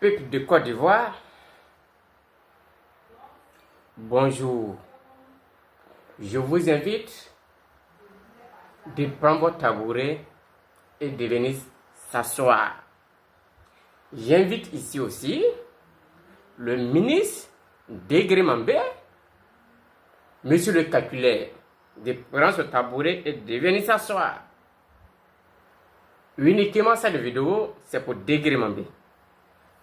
Peuple de Côte d'Ivoire, bonjour. Je vous invite de prendre votre tabouret et de venir s'asseoir. J'invite ici aussi le ministre Dégré-Mambé, monsieur le calculaire, de prendre ce tabouret et de venir s'asseoir. Uniquement cette vidéo, c'est pour Dégré-Mambé.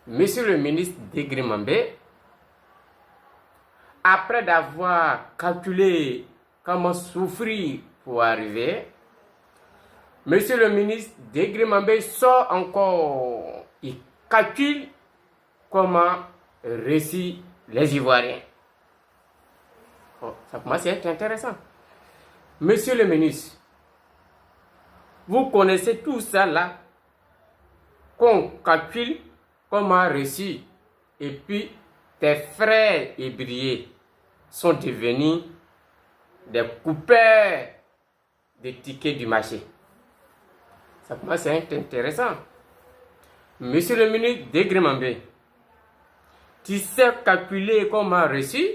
Monsieur le ministre Dégré-Mambé, après d'avoir calculé comment souffrir pour arriver, monsieur le ministre Dégré-Mambé sort encore, il calcule comment réussir les Ivoiriens. Oh, ça commence à être intéressant. Monsieur le ministre, vous connaissez tout ça là, qu'on calcule comment réussir, et puis tes frères ébriés sont devenus des coupeurs de tickets du marché. Ça commence à être intéressant. Monsieur le ministre Dégré-Mambé, tu sais calculer comment réussir,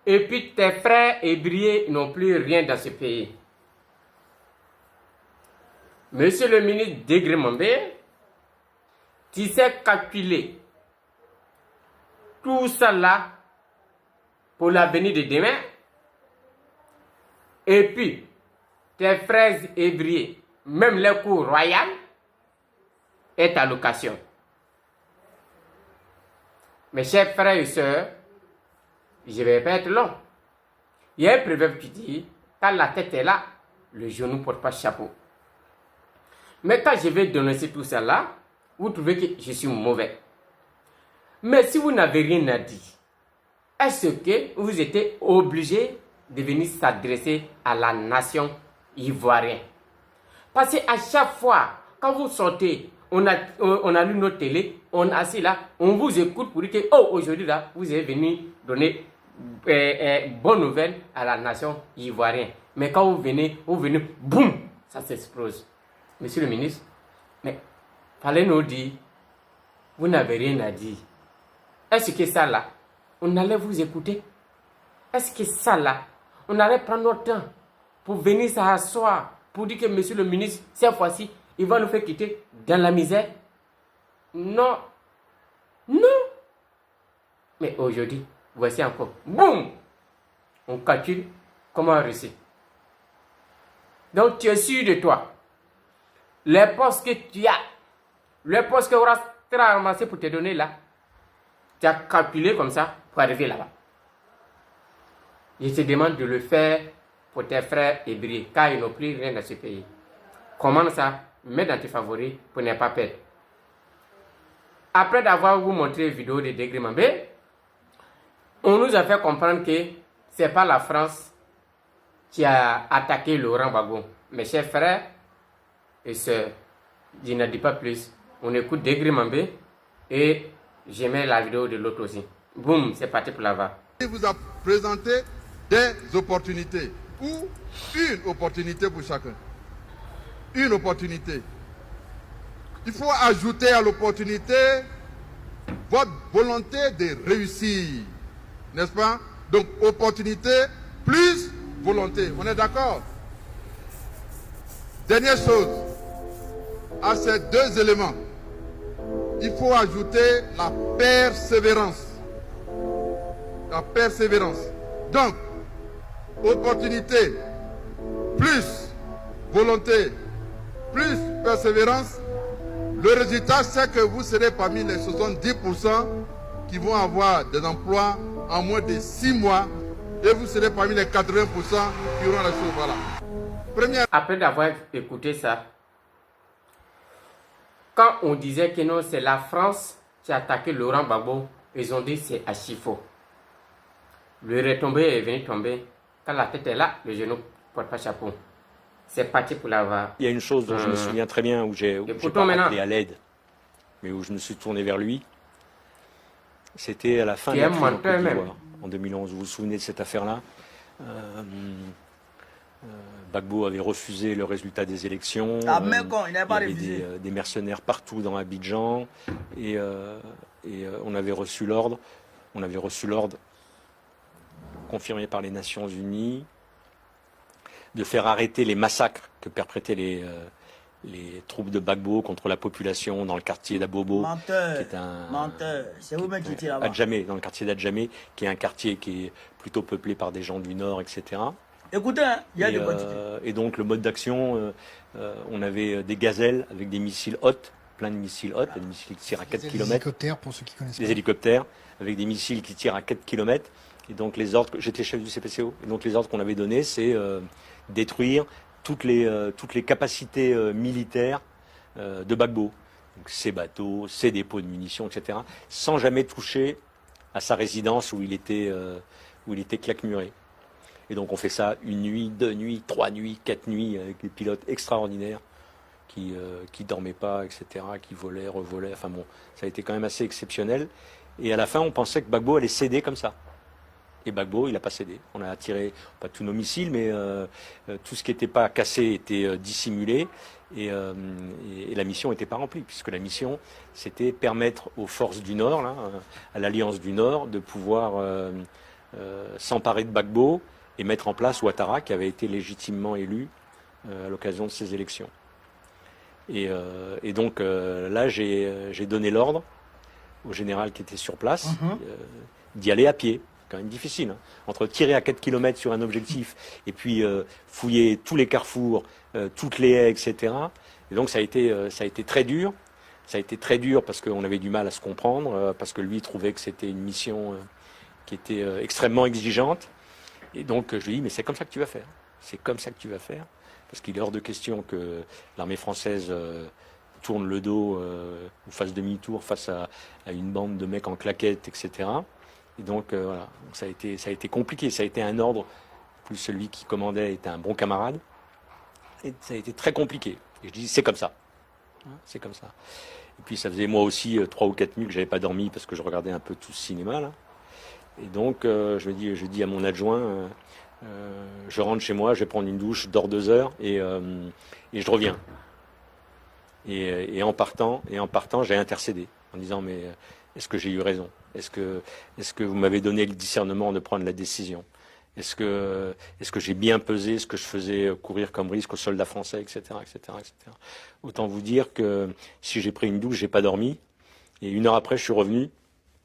et puis tes frères ébriés n'ont plus rien dans ce pays. Monsieur le ministre Dégré-Mambé, tu sais calculer tout ça là pour l'avenir de demain, et puis tes frères ébriés, même les cours royales, est à location. Mes chers frères et sœurs, je ne vais pas être long. Il y a un proverbe qui dit, quand la tête est là, le genou ne porte pas chapeau. Mais quand je vais dénoncer tout ça là, vous trouvez que je suis mauvais. Mais si vous n'avez rien à dire, est-ce que vous êtes obligé de venir s'adresser à la nation ivoirienne? Parce qu'à chaque fois, quand vous sortez, on allume notre télé, on est assis là, on vous écoute pour dire que, oh, aujourd'hui là, vous êtes venu donner bonne nouvelle à la nation ivoirienne. Mais quand vous venez, boum, ça s'explose. Monsieur le ministre, mais fallait nous dire, vous n'avez rien à dire. Est-ce que ça là, on allait vous écouter? Est-ce que ça là, on allait prendre notre temps pour venir s'asseoir, pour dire que monsieur le ministre, cette fois-ci, il va nous faire quitter dans la misère? Non. Non. Mais aujourd'hui, voici encore, boum, on calcule comment réussir. Donc tu es sûr de toi. Les postes que tu as, les postes que tu auras ramassé pour te donner là, tu as calculé comme ça pour arriver là-bas. Je te demande de le faire pour tes frères ébriés, car ils n'ont plus rien dans ce pays. Commence ça, mets dans tes favoris pour ne pas perdre. Après d'avoir vous montré une vidéo de Dégré-Mambé, on nous a fait comprendre que ce n'est pas la France qui a attaqué Laurent Gbagbo. Mes chers frères et sœurs, je ne dis pas plus. On écoute Dégré-Mambé et je mets la vidéo de l'autre aussi. Boum, c'est parti pour là-bas. Il vous a présenté des opportunités ou une opportunité pour chacun. Une opportunité. Il faut ajouter à l'opportunité votre volonté de réussir. N'est-ce pas? Donc, opportunité plus volonté. On est d'accord? Dernière chose, à ces deux éléments, il faut ajouter la persévérance. La persévérance. Donc, opportunité plus volonté plus persévérance, le résultat c'est que vous serez parmi les 70% qui vont avoir des emplois en moins de 6 mois et vous serez parmi les 80% qui auront la chose. Voilà. Première. Après d'avoir écouté ça, quand on disait que non, c'est la France qui a attaqué Laurent Gbagbo, ils ont dit c'est archi faux. Le retombé est venu tomber. Quand la tête est là, le genou ne porte pas chapeau. C'est parti pour l'avoir. Il y a une chose dont je me souviens très bien, où j'ai pas appelé à l'aide, mais où je me suis tourné vers lui. C'était à la fin de la crise en Côte d'Ivoire, en 2011. Vous vous souvenez de cette affaire-là? Gbagbo avait refusé le résultat des élections. Ah, mais quand il n'avait pas il y refusé. avait des mercenaires partout dans Abidjan. Et on avait reçu l'ordre. Confirmé par les Nations Unies de faire arrêter les massacres que perpétraient les troupes de Gbagbo contre la population dans le quartier d'Abobo. Menteur, qui est un, menteur. C'est vous-même qui étiez là-bas. Adjamé, dans le quartier d'Adjamé, qui est un quartier qui est plutôt peuplé par des gens du Nord, etc. Écoutez, hein, il y a des bonnes Et donc le mode d'action, on avait des gazelles avec des missiles Hot, plein de missiles Hot, des missiles qui tirent à 4 km. Des hélicoptères, pour ceux qui connaissent Des pas. hélicoptères avec des missiles qui tirent à 4 km. Et donc les ordres, j'étais chef du CPCO, et donc les ordres qu'on avait donnés, c'est détruire toutes les capacités militaires de Gbagbo. Donc ses bateaux, ses dépôts de munitions, etc. Sans jamais toucher à sa résidence où il était claquemuré. Et donc on fait ça une nuit, 2 nuits, 3 nuits, 4 nuits avec des pilotes extraordinaires qui dormaient pas, etc., qui volaient, revolaient. Enfin bon, ça a été quand même assez exceptionnel. Et à la fin, on pensait que Gbagbo allait céder comme ça. Et Gbagbo, il n'a pas cédé. On a tiré, pas tous nos missiles, mais tout ce qui n'était pas cassé était dissimulé. Et la mission n'était pas remplie, puisque la mission, c'était permettre aux forces du Nord, là, à l'Alliance du Nord, de pouvoir s'emparer de Gbagbo et mettre en place Ouattara, qui avait été légitimement élu à l'occasion de ces élections. Et donc là, j'ai donné l'ordre au général qui était sur place d'y aller à pied. Quand même difficile, hein. Entre tirer à 4 km sur un objectif et puis fouiller tous les carrefours, toutes les haies, etc. Et donc ça a été très dur. Ça a été très dur parce qu'on avait du mal à se comprendre, parce que lui trouvait que c'était une mission qui était extrêmement exigeante. Et donc je lui ai dit, mais c'est comme ça que tu vas faire. C'est comme ça que tu vas faire. Parce qu'il est hors de question que l'armée française tourne le dos ou fasse demi-tour face à une bande de mecs en claquettes, etc. Et donc voilà, ça a été compliqué, ça a été un ordre, plus celui qui commandait était un bon camarade, et ça a été très compliqué. Et je dis c'est comme ça, c'est comme ça. Et puis ça faisait moi aussi 3 ou 4 nuits que j'avais pas dormi parce que je regardais un peu tout ce cinéma là. Et donc je dis à mon adjoint, je rentre chez moi, je vais prendre une douche, je dors 2 heures et je reviens. Et en partant, j'ai intercédé en disant mais est-ce que j'ai eu raison ? Est-ce que vous m'avez donné le discernement de prendre la décision ? Est-ce que j'ai bien pesé ce que je faisais courir comme risque aux soldats français, etc., etc., etc. Autant vous dire que si j'ai pris une douche, j'ai pas dormi. Et 1 heure après, je suis revenu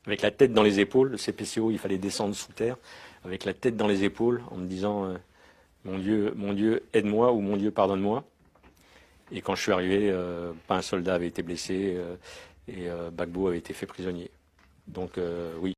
avec la tête dans les épaules. Le CPCO, il fallait descendre sous terre, avec la tête dans les épaules, en me disant mon Dieu, aide-moi ou mon Dieu, pardonne-moi. Et quand je suis arrivé, pas un soldat avait été blessé et Gbagbo avait été fait prisonnier. Donc oui.